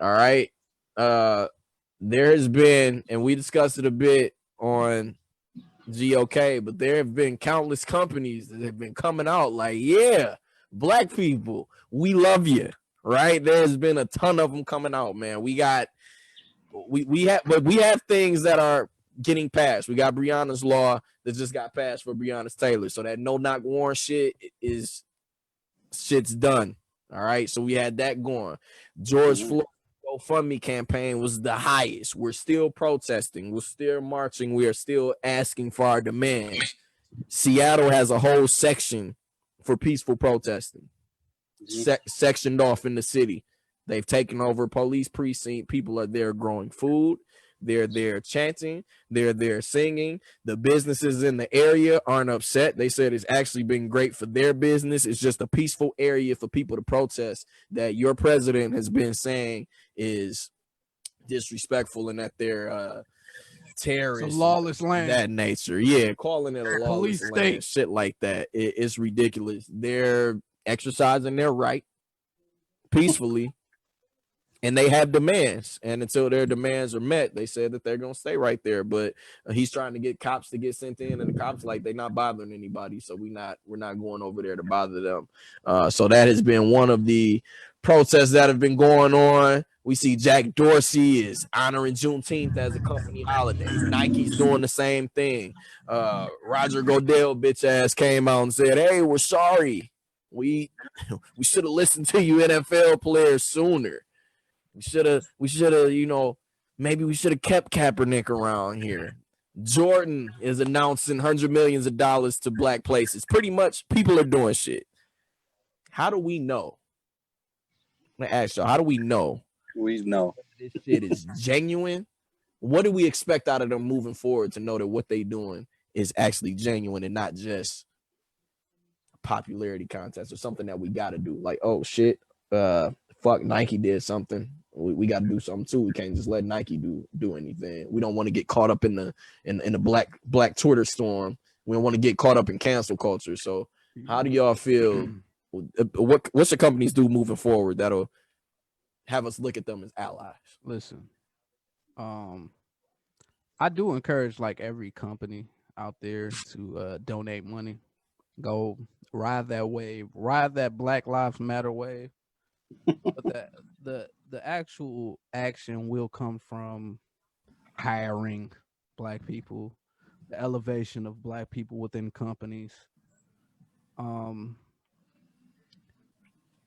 All right. There has been, and we discussed it a bit on GOK, but there have been countless companies that have been coming out like, yeah, black people, we love you. Right. There's been a ton of them coming out, man. We have things that are getting passed. We got Breonna's law that just got passed for Breonna Taylor. So that no knock warrant shit's done. All right. So we had that going. George Floyd GoFundMe campaign was the highest. We're still protesting. We're still marching. We are still asking for our demands. Seattle has a whole section for peaceful protesting, sectioned off in the city. They've taken over police precinct. People are there growing food. They're there chanting. They're there singing. The businesses in the area aren't upset. They said it's actually been great for their business. It's just a peaceful area for people to protest that your president has been saying is disrespectful and that they're terrorists. It's a lawless land. That nature. Yeah, calling it a lawless land. State. Shit like that. It's ridiculous. They're exercising their right peacefully. And they have demands, and until their demands are met, they said that they're gonna stay right there. But he's trying to get cops to get sent in, and the cops like they're not bothering anybody, so we're not going over there to bother them. So that has been one of the protests that have been going on. We see Jack Dorsey is honoring Juneteenth as a company holiday. Nike's doing the same thing. Roger Goodell bitch ass came out and said, "Hey, we're sorry. We should have listened to you NFL players sooner." We should have, maybe we should have kept Kaepernick around here. Jordan is announcing hundreds of millions of dollars to black places. Pretty much people are doing shit. How do we know? I'm gonna ask y'all, how do we know? We know this shit is genuine. What do we expect out of them moving forward to know that what they doing is actually genuine and not just a popularity contest or something that we gotta do? Like, oh shit, fuck, Nike did something. We got to do something too. We can't just let Nike do anything. We don't want to get caught up in the black Twitter storm. We don't want to get caught up in cancel culture. So, how do y'all feel? What's the companies do moving forward that'll have us look at them as allies? Listen, I do encourage like every company out there to donate money. Go ride that wave, ride that Black Lives Matter wave. But the actual action will come from hiring black people, the elevation of black people within companies.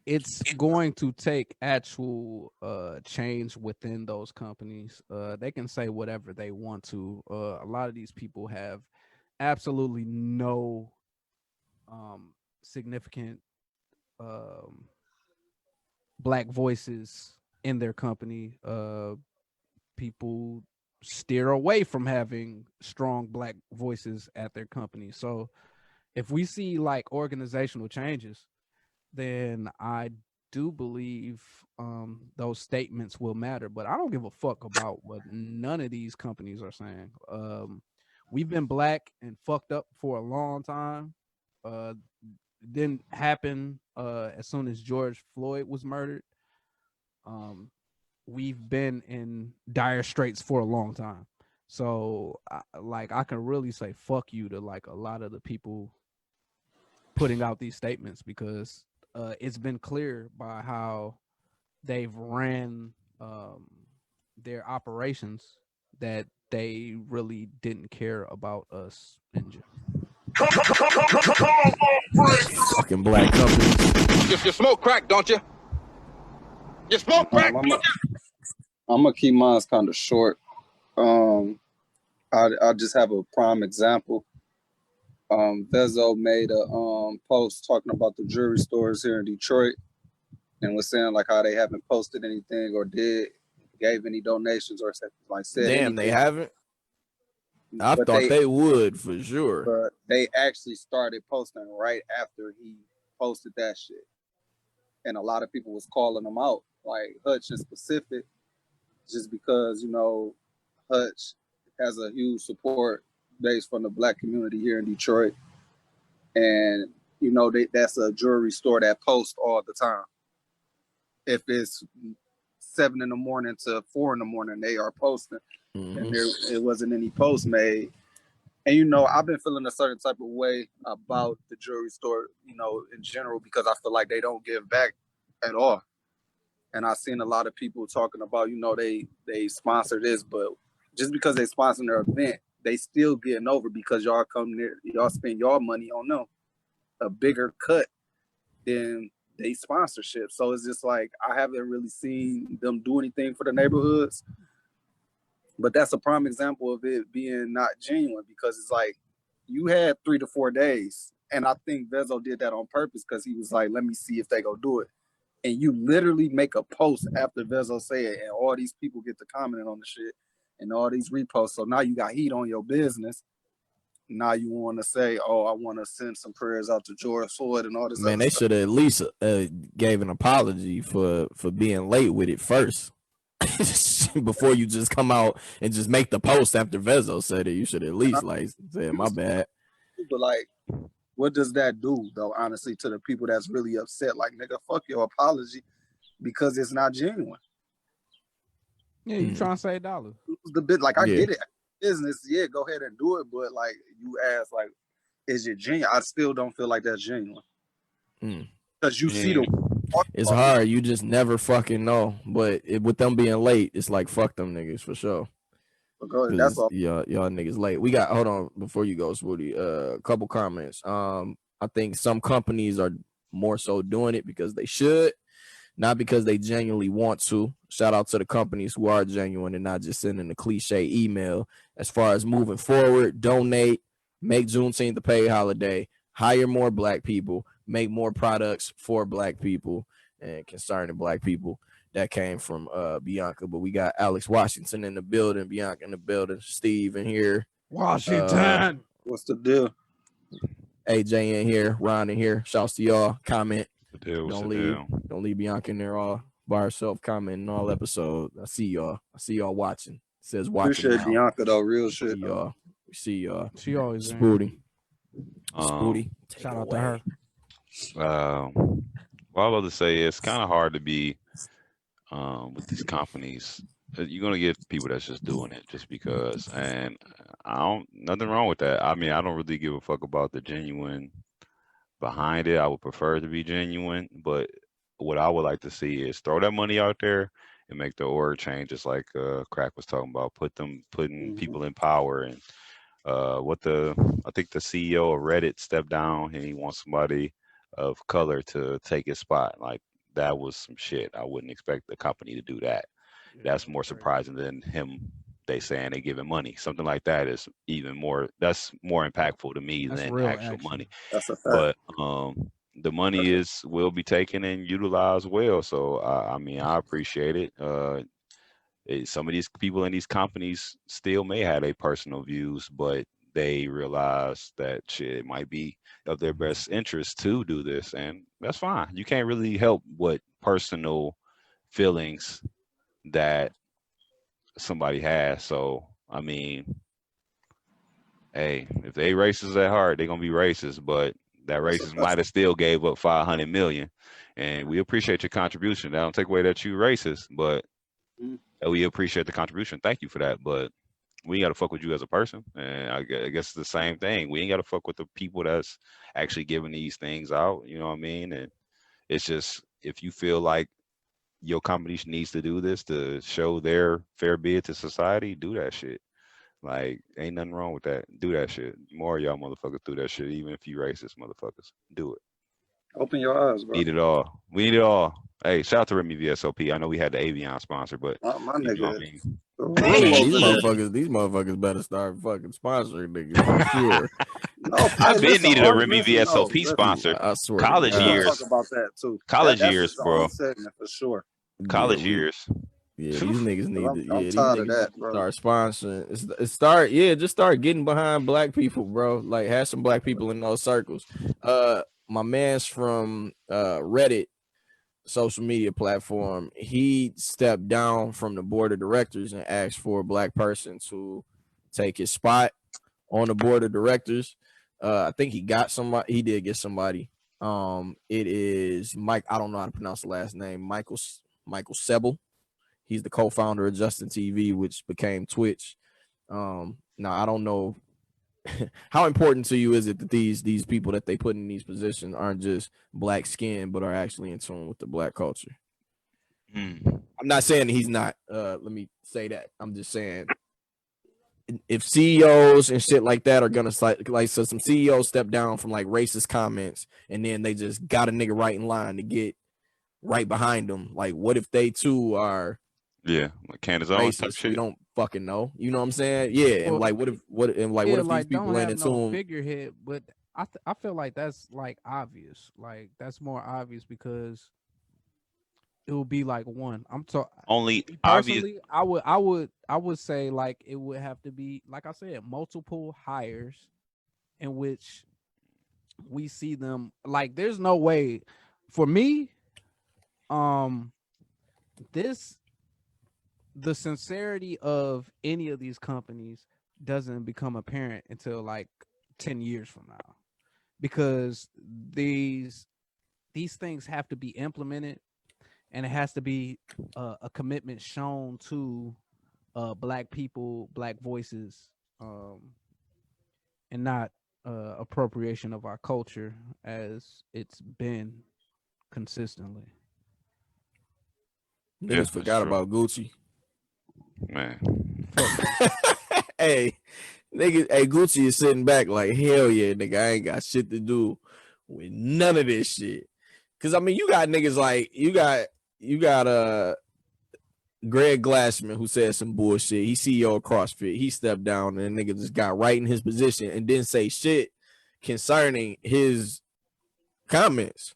It's going to take actual change within those companies. They can say whatever they want to. A lot of these people have absolutely no significant black voices in their company. People steer away from having strong black voices at their company. So if we see like organizational changes, then I do believe those statements will matter. But I don't give a fuck about what none of these companies are saying. We've been black and fucked up for a long time. Didn't happen as soon as George Floyd was murdered. We've been in dire straits for a long time. So I can really say fuck you to like a lot of the people putting out these statements, because it's been clear by how they've ran their operations that they really didn't care about us in general. Fucking black companies. You smoke crack, don't you? You smoke crack. I'm gonna keep mine kind of short. I just have a prime example. Vezo made a post talking about the jewelry stores here in Detroit, and was saying like how they haven't posted anything or gave any donations or like said. Damn, anything. They haven't. I thought they would for sure. But they actually started posting right after he posted that shit, and a lot of people was calling them out, like Hutch in specific, just because Hutch has a huge support base from the black community here in Detroit, and that's a jewelry store that posts all the time. If it's 7 in the morning to 4 in the morning. They are posting, and it wasn't any post made. And you know, I've been feeling a certain type of way about the jewelry store, you know, in general, because I feel like they don't give back at all. And I've seen a lot of people talking about, you know, they sponsor this, but just because they sponsor their event, they still getting over because y'all come there, y'all spend y'all money on them, a bigger cut than they sponsorship. So it's just like I haven't really seen them do anything for the neighborhoods. But that's a prime example of it being not genuine, because it's like you had 3 to 4 days. And I think Vezo did that on purpose because he was like, let me see if they go do it. And you literally make a post after Vezo say it, and all these people get to commenting on the shit and all these reposts. So now you got heat on your business. Now you want to say, oh, I want to send some prayers out to George Floyd and all this. Man, they should have at least gave an apology for being late with it first. Before you just come out and just make the post after Vezo said it. You should at least like say, my bad. But like, what does that do though, honestly, to the people that's really upset? Like, nigga, fuck your apology because it's not genuine. Yeah, you trying to save dollars. The bit, like, I get it. Business, yeah, go ahead and do it. But like, you ask, like, is it genuine? I still don't feel like that's genuine. Because you see the. It's hard. You just never fucking know. But with them being late, it's like, fuck them niggas for sure. That's all. Y'all niggas late. We got, hold on before you go, Swooty. A couple comments. I think some companies are more so doing it because they should, not because they genuinely want to. Shout out to the companies who are genuine and not just sending a cliche email. As far as moving forward, donate, make Juneteenth a paid holiday, hire more black people, make more products for black people and concerning black people. That came from Bianca, but we got Alex Washington in the building, Bianca in the building, Steve in here. Washington. What's the deal? AJ in here, Ron in here. Shouts to y'all. Comment. Don't leave Bianca in there all by herself commenting all episodes. I see y'all watching. It says watching. Appreciate Bianca though, real shit. We see y'all. She always Spooty. Spooty. Shout out to her. What I was about to say, it's kind of hard to be with these companies. You're gonna get people that's just doing it just because, and nothing wrong with that. I mean, I don't really give a fuck about the genuine behind it. I would prefer it to be genuine, but what I would like to see is throw that money out there and make the org change, just like Krack was talking about, putting people in power. And I think the CEO of Reddit stepped down and he wants somebody of color to take his spot. Like, that was some shit. I wouldn't expect the company to do that. That's more surprising than him. They saying they giving money. Something like that is even more. That's more impactful to me than actual money. That's a fact. But the money will be taken and utilized well. So I mean, I appreciate it. Some of these people in these companies still may have their personal views, but they realize that shit, it might be of their best interest to do this, and that's fine. You can't really help what personal feelings that somebody has. So I mean, hey, if they racist at heart, they're gonna be racist, but that racist might have still gave up 500 million, and we appreciate your contribution. That don't take away that you racist, but we appreciate the contribution. Thank you for that, but we ain't got to fuck with you as a person. And I guess it's the same thing. We ain't got to fuck with the people that's actually giving these things out. You know what I mean? And it's just, if you feel like your company needs to do this to show their fair bid to society, do that shit. Like, ain't nothing wrong with that. Do that shit. More of y'all motherfuckers do that shit, even if you racist motherfuckers. Do it. Open your eyes, bro. Need it all. We need it all. Hey, shout out to Remy VSOP. I know we had the Avion sponsor, but my nigga. You know what I mean? These motherfuckers better start fucking sponsoring niggas for sure. I've been needed a Remy VSOP sponsor. I swear. College years. Talk about that too. College years, bro. Segment for sure. College years. Yeah, these niggas need to. I'm tired of that, bro. Start sponsoring. Just start getting behind black people, bro. Like, have some black people in those circles. My man's from Reddit social media platform, he stepped down from the board of directors and asked for a black person to take his spot on the board of directors. I think he got somebody. He did get somebody. It is Mike. I don't know how to pronounce the last name. Michael Sebel. He's the co-founder of Justin TV, which became Twitch. Now I don't know how important to you is it that these people that they put in these positions aren't just black skin, but are actually in tune with the black culture. I'm not saying he's not. Let me say that. I'm just saying if CEOs and shit like that are gonna like so some CEOs step down from like racist comments and then they just got a nigga right in line to get right behind them. Like, what if they too are like Candace Owens type racist? shit. We don't fucking know. You know what I'm saying? Yeah, and like what if what if these people ain't in tune? Figurehead, but I feel like that's like obvious. Like that's more obvious because it will be like one. I'm talking Only personally. obvious. I would say like it would have to be like I said, multiple hires in which we see them. Like there's no way for me. The sincerity of any of these companies doesn't become apparent until like 10 years from now, because these things have to be implemented, and it has to be a commitment shown to black people, black voices, and not appropriation of our culture as it's been consistently. Niggas forgot about Gucci. Man. Hey, nigga, Gucci is sitting back like, hell yeah, nigga, I ain't got shit to do with none of this shit. Cause I mean, you got niggas like you got Greg Glassman who said some bullshit. He CEO of CrossFit. He stepped down and nigga just got right in his position and didn't say shit concerning his comments.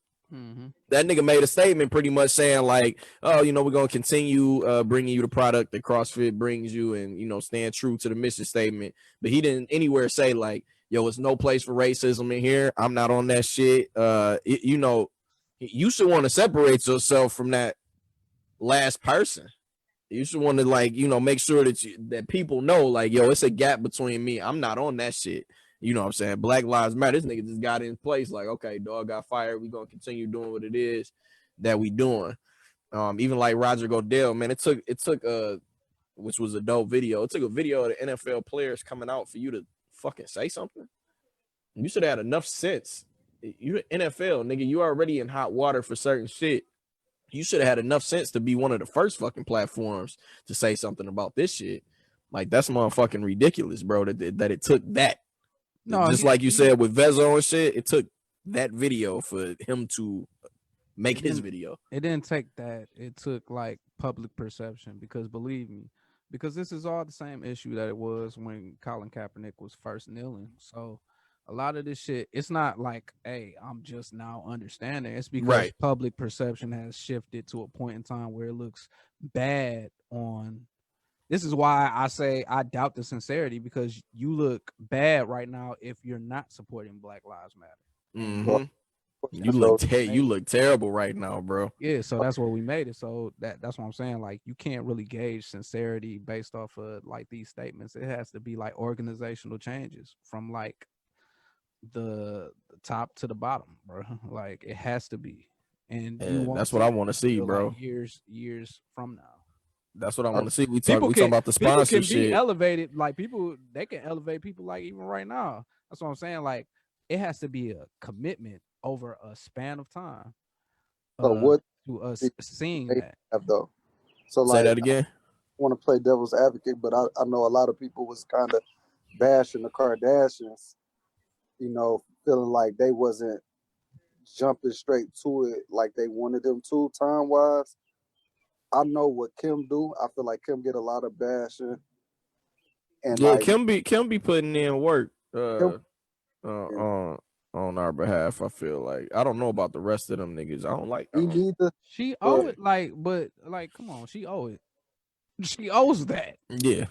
That nigga made a statement pretty much saying like, oh, you know, we're going to continue bringing you the product that CrossFit brings you and, you know, stand true to the mission statement. But he didn't anywhere say like, yo, it's no place for racism in here. I'm not on that shit. You know, you should want to separate yourself from that last person. You should want to like, you know, make sure that people know like, yo, it's a gap between me. I'm not on that shit. You know what I'm saying? Black Lives Matter. This nigga just got in place. Like, okay, dog got fired. We gonna continue doing what it is that we doing. Even like Roger Goodell, man, it took which was a dope video. It took a video of the NFL players coming out for you to fucking say something. You should have had enough sense. You NFL, nigga, you already in hot water for certain shit. You should have had enough sense to be one of the first fucking platforms to say something about this shit. Like, that's motherfucking ridiculous, bro, that it took that. No, just like you said with Vezo and shit, it took that video for him to make his video. It didn't take that. It took like public perception, because believe me, because this is all the same issue that it was when Colin Kaepernick was first kneeling. So a lot of this shit, it's not like, hey, I'm just now understanding. It's because public perception has shifted to a point in time where it looks bad on. This is why I say I doubt the sincerity, because you look bad right now if you're not supporting Black Lives Matter. You look terrible right now, bro. Yeah, so that's what we made it. So that's what I'm saying. Like, you can't really gauge sincerity based off of like these statements. It has to be like organizational changes from like the top to the bottom, bro. Like, it has to be. And that's what I want to see, bro. Like years from now. That's what I want to see. We talking about the sponsorship. People can be elevated. Like, they can elevate people like even right now. That's what I'm saying. Like, it has to be a commitment over a span of time. So what to us seeing that though? So say that again. I want to play devil's advocate, but I know a lot of people was kind of bashing the Kardashians, you know, feeling like they wasn't jumping straight to it like they wanted them to time wise. I know what Kim do. I feel like Kim get a lot of bashing. And yeah, like, Kim be putting in work on our behalf. I feel like I don't know about the rest of them niggas. I don't like neither. She owe it, but come on, she owe it. She owes that. Yeah,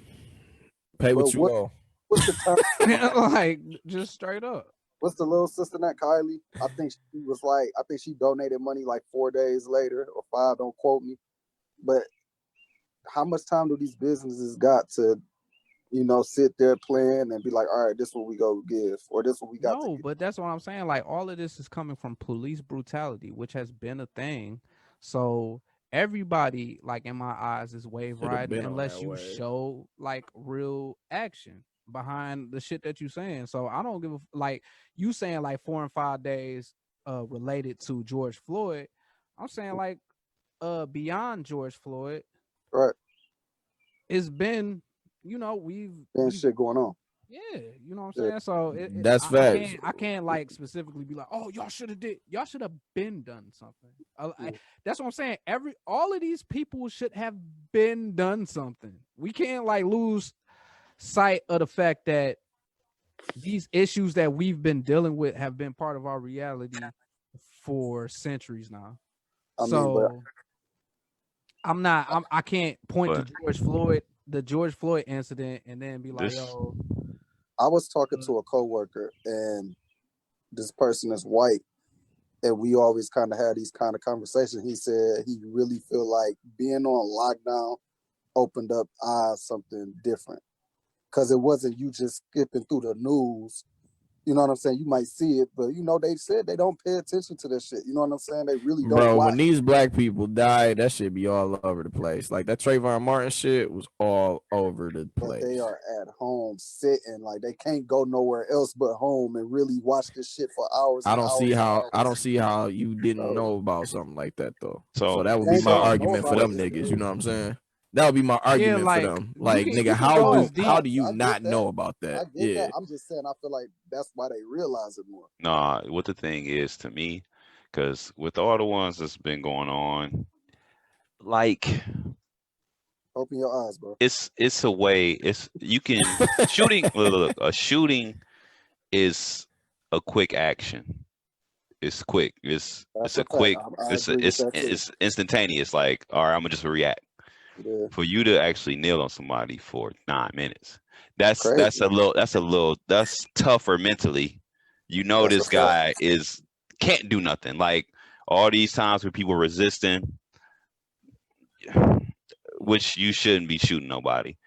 pay what you owe. What's the time? Like, just straight up. What's the little sister that Kylie? I think she donated money like 4 days later or 5. Don't quote me. But how much time do these businesses got to, you know, sit there plan and be like, all right, this is what we go give, or this is what we got? No, but that's what I'm saying. Like, all of this is coming from police brutality, which has been a thing. So everybody, like in my eyes, is wave Should've riding been on unless that you wave. show like real action behind the shit that you saying. So I don't give a like you saying like 4 and 5 days related to George Floyd. I'm saying like beyond George Floyd, Right. it's been, you know, we've Shit going on. yeah, you know what I'm saying. So That's facts. I can't like specifically be like, oh, y'all should have been done something. That's what I'm saying. All of these people should have been done something. We can't like lose sight of the fact that these issues that we've been dealing with have been part of our reality for centuries now. I can't point to the George Floyd incident, and then be like, yo. I was talking to a coworker, and this person is white, and we always kind of had these kind of conversations. He said he really feel like being on lockdown opened up something different, because it wasn't you just skipping through the news. You know what I'm saying? You might see it, but you know, they said they don't pay attention to this shit. You know what I'm saying? They really don't. Bro, watch. when these black people die, that shit be all over the place. Like that Trayvon Martin shit was all over the place. But they are at home sitting, like they can't go nowhere else but home and really watch this shit for hours. I don't see how you didn't know about something like that though. So that would be my argument for them niggas. You know what I'm saying? That would be my argument for them. Like, nigga, how do you not know about that? I get that. I'm just saying, I feel like that's why they realize it more. Nah, what the thing is to me, because with all the ones that's been going on, like, open your eyes, bro. It's a way. You can shooting. Look, a shooting is a quick action. It's quick. It's instantaneous. Like, all right, I'm gonna just react. Yeah. For you to actually kneel on somebody for 9 minutes, that's tougher mentally. You know, this guy can't do nothing. Like all these times where people resisting, which you shouldn't be shooting nobody,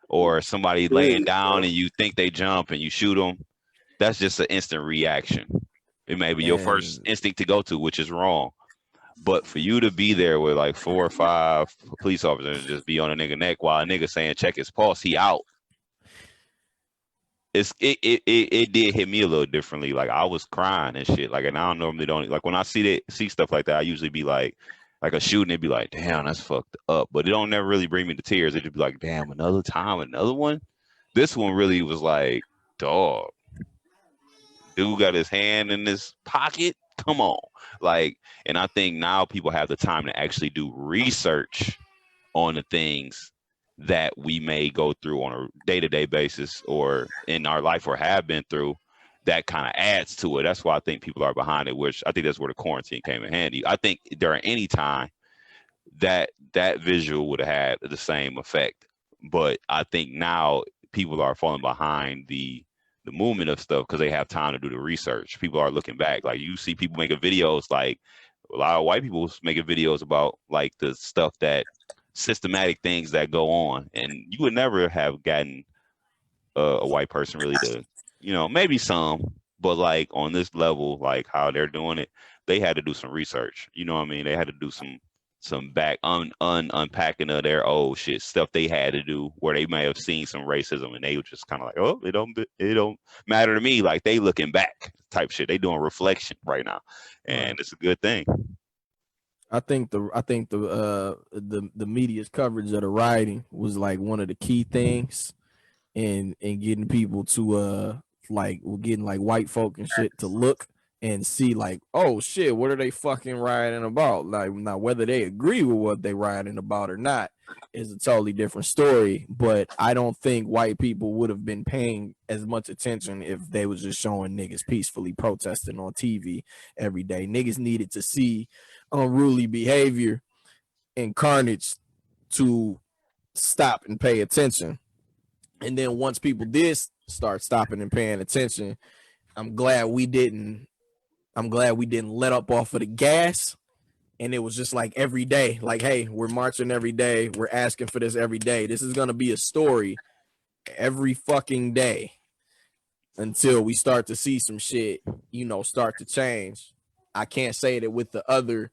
or somebody laying down and you think they jump and you shoot them. That's just an instant reaction. It may be your first instinct to go to, which is wrong. But for you to be there with like 4 or 5 police officers and just be on a nigga neck while a nigga saying check his pulse, he out. It did hit me a little differently. Like I was crying and shit. Like, and I normally don't like when I see stuff like that. I usually be like a shooting. It'd be like, damn, that's fucked up. But it don't never really bring me to tears. It'd be like, damn, another time, another one. This one really was like, dog. Dude got his hand in his pocket. Come on. Like, and I think now people have the time to actually do research on the things that we may go through on a day-to-day basis or in our life or have been through. That kind of adds to it. That's why I think people are behind it, which I think that's where the quarantine came in handy. I think during any time that visual would have had the same effect. But I think now people are falling behind the movement of stuff because they have time to do the research. People are looking back. Like you see people making videos, like a lot of white people making videos about like the stuff that systematic things that go on. And you would never have gotten a white person really to, you know, maybe some, but like on this level, like how they're doing it, they had to do some research. You know what I mean? They had to do some back unpacking of their old shit, stuff they had to do where they may have seen some racism and they were just kind of like, oh, it don't matter to me. Like they looking back type shit. They doing reflection right now, and it's a good thing. I think the media's coverage of the rioting was like one of the key things in getting people to getting like white folk and shit to look and see like, oh shit, what are they fucking rioting about? Like, now whether they agree with what they rioting about or not is a totally different story. But I don't think white people would have been paying as much attention if they was just showing niggas peacefully protesting on TV every day. Niggas needed to see unruly behavior and carnage to stop and pay attention. And then once people did start stopping and paying attention, I'm glad we didn't let up off of the gas. And it was just like every day, like, hey, we're marching every day. We're asking for this every day. This is going to be a story every fucking day until we start to see some shit, you know, start to change. I can't say that with the other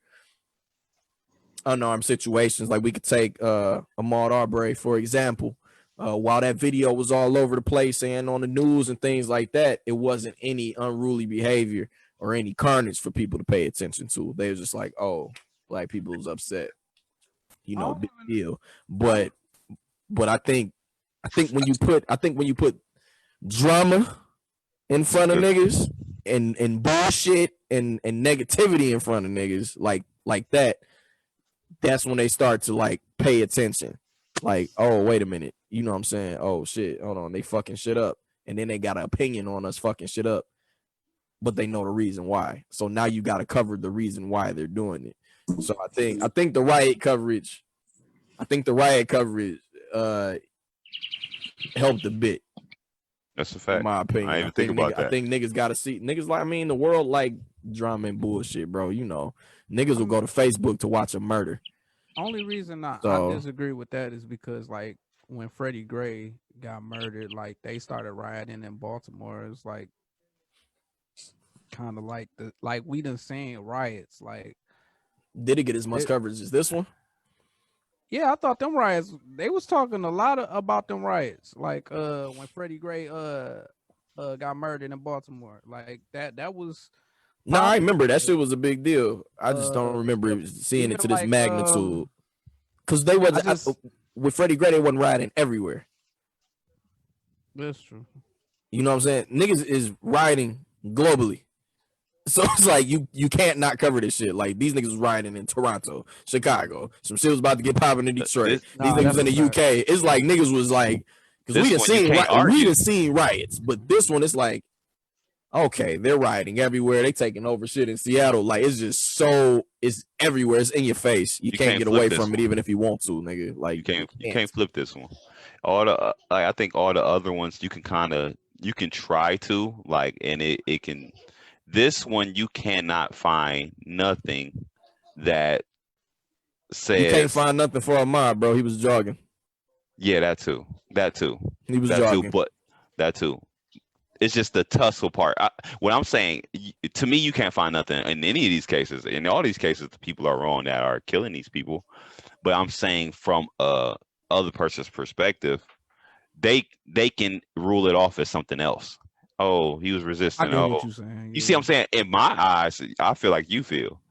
unarmed situations. Like we could take Ahmaud Arbery, for example. While that video was all over the place and on the news and things like that, it wasn't any unruly behavior or any carnage for people to pay attention to. They were just like, oh, black people was upset, big deal. But I think when you put drama in front of niggas and bullshit and negativity in front of niggas like that, that's when they start to like pay attention. Like, oh, wait a minute. You know what I'm saying? Oh shit, hold on, they fucking shit up. And then they got an opinion on us fucking shit up, but they know the reason why. So now you gotta cover the reason why they're doing it. So I think the riot coverage helped a bit. That's a fact. In my opinion. I didn't even think about that. I think niggas gotta see niggas like, I mean, the world like drama and bullshit, bro. Niggas will go to Facebook to watch a murder. Only reason I disagree with that is because like when Freddie Gray got murdered, like they started rioting in Baltimore. It's like kind of like we done seen riots. Like, did it get as much coverage as this one? Yeah, I thought them riots. They was talking a lot about them riots. Like when Freddie Gray got murdered in Baltimore. Like that was. No, I remember that shit was a big deal. I just don't remember seeing it to this magnitude. Because they was with Freddie Gray, they wasn't rioting everywhere. That's true. You know what I'm saying? Niggas is rioting globally. So it's like you can't not cover this shit. Like these niggas was rioting in Toronto, Chicago. Some shit was about to get popping in Detroit. These niggas in the UK. It's like niggas was like, because we done seen riots, but this one it's like, okay, they're rioting everywhere. They taking over shit in Seattle. Like it's just it's everywhere. It's in your face. You can't get away from it even if you want to, nigga. Like you can't flip this one. All the I think all the other ones you can try to like, and it can. This one you cannot find nothing that says you can't find nothing for Ahmaud, bro. He was jogging. Yeah, that too. He was jogging. But that too. It's just the tussle part. What I'm saying, to me, you can't find nothing in any of these cases. In all these cases, the people are wrong that are killing these people. But I'm saying from other person's perspective, they can rule it off as something else. Oh, he was resisting. What you're saying. You see what I'm saying? In my eyes, I feel like you feel.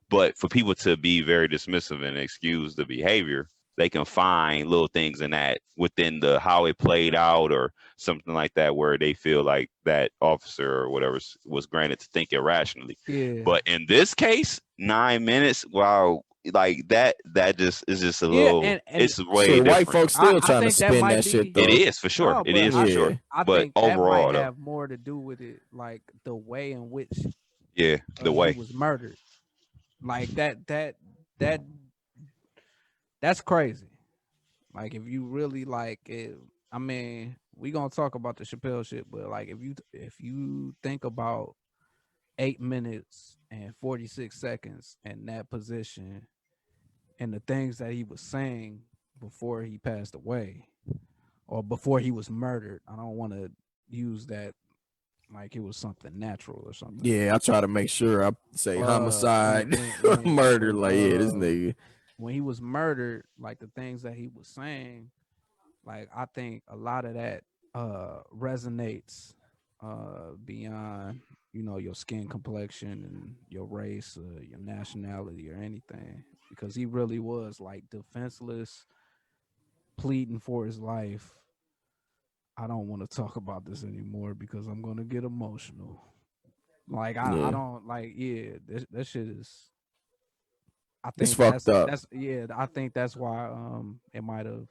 But for people to be very dismissive and excuse the behavior, they can find little things in that within the how it played out or something like that where they feel like that officer or whatever was granted to think irrationally. Yeah. But in this case, 9 minutes, wow, like that just is just a little. And it's way different. White folks still trying to spin that shit. Though. It is for sure. It is for sure. But think overall, that might have more to do with it, like the way in which. Yeah, the way he was murdered. Like that's crazy. Like if you really like it, I mean, we gonna talk about the Chappelle shit, but like if you think about 8 minutes and 46 seconds in that position and the things that he was saying before he passed away or before he was murdered, I don't want to use that like it was something natural or something. Yeah, I try to make sure I say homicide, murder. Like, yeah, this nigga. When he was murdered, like the things that he was saying, like I think a lot of that resonates beyond, your skin complexion and your race, your nationality or anything, because he really was like defenseless, pleading for his life. I don't want to talk about this anymore because I'm going to get emotional. Like, I don't like, that shit is, I think it's fucked up. I think that's why it might have.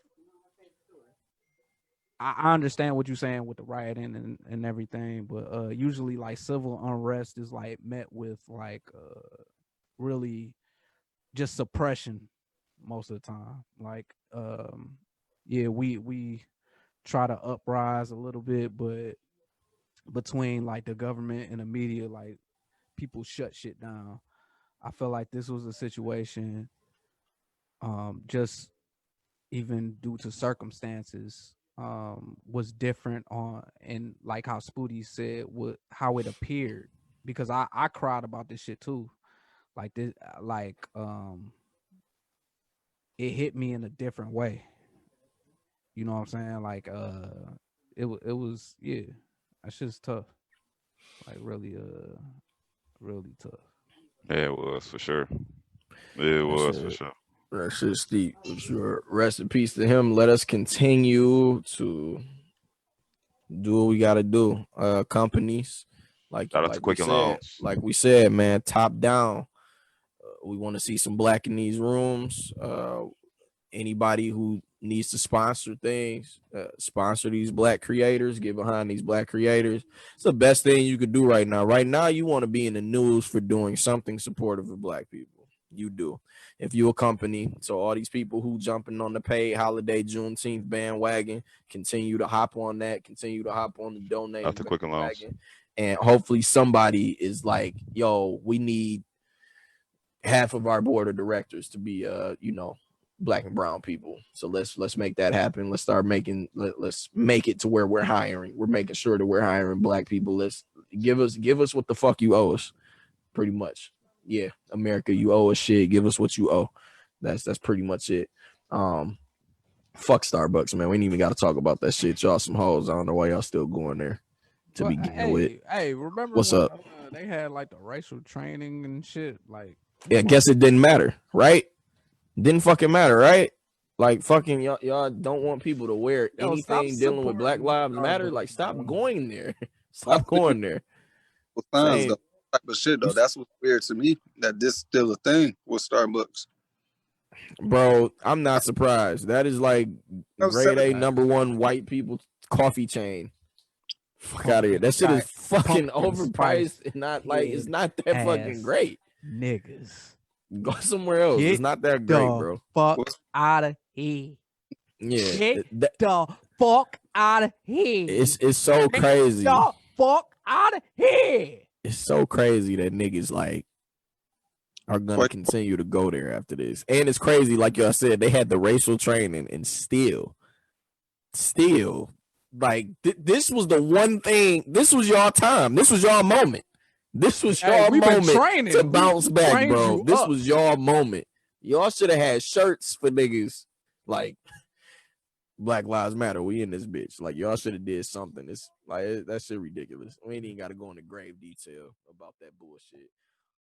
I understand what you're saying with the rioting and everything, but usually like civil unrest is like met with like really just suppression most of the time. Like we try to uprise a little bit, but between like the government and the media, like people shut shit down. I feel like this was a situation just even due to circumstances was different and like how Spooty said how it appeared, because I cried about this shit too. Like this, like it hit me in a different way. You know what I'm saying? Like it was yeah, that shit's tough. Like really really tough. Yeah, it was for sure. It was for sure. That shit steep. For sure. Rest in peace to him. Let us continue to do what we gotta do. Companies Shout out to Quicken Loans. like we said, man, top down. We want to see some black in these rooms. Anybody who needs to sponsor things, sponsor these black creators, get behind these black creators. It's the best thing you could do right now. Right now, you want to be in the news for doing something supportive of black people. You do. If you're a company, so all these people who jumping on the paid holiday Juneteenth bandwagon, continue to hop on that, continue to hop on the donate Out to Quicken Loans. and hopefully somebody is like, yo, we need half of our board of directors to be black and brown people. So let's make that happen. Let's start making let's make it to where we're hiring. We're making sure that we're hiring black people. Let's give us what the fuck you owe us. Pretty much. Yeah, America, you owe us shit. Give us what you owe. That's pretty much it. Fuck Starbucks, man. We ain't even got to talk about that shit. Y'all some hoes. I don't know why y'all still going there to begin with. Hey, remember what's up? They had like the racial training and shit. Like, yeah, I guess it didn't matter, right? Didn't fucking matter, right? Like fucking y'all don't want people to wear anything dealing with Black Lives Matter. Like, stop going there. Stop going there. Signs, though, type of shit though. That's what's weird to me, that this still a thing with Starbucks. Bro, I'm not surprised. That is like grade A #1 white people coffee chain. Fuck out of here. That shit is fucking overpriced and not like it's not that fucking great. Niggas. Go somewhere else. It's not that great, bro. Fuck out of here. Yeah. Get the fuck out of here. It's so crazy. Get the fuck out of here. It's so crazy that niggas like are gonna continue to go there after this. And it's crazy, like y'all said, they had the racial training and still like this was the one thing. This was y'all time. This was y'all moment. This was y'all moment to bounce back, bro. This was y'all moment. Y'all should have had shirts for niggas like Black Lives Matter. We in this bitch. Like, y'all should have did something. It's like that shit ridiculous. We ain't even got to go into grave detail about that bullshit.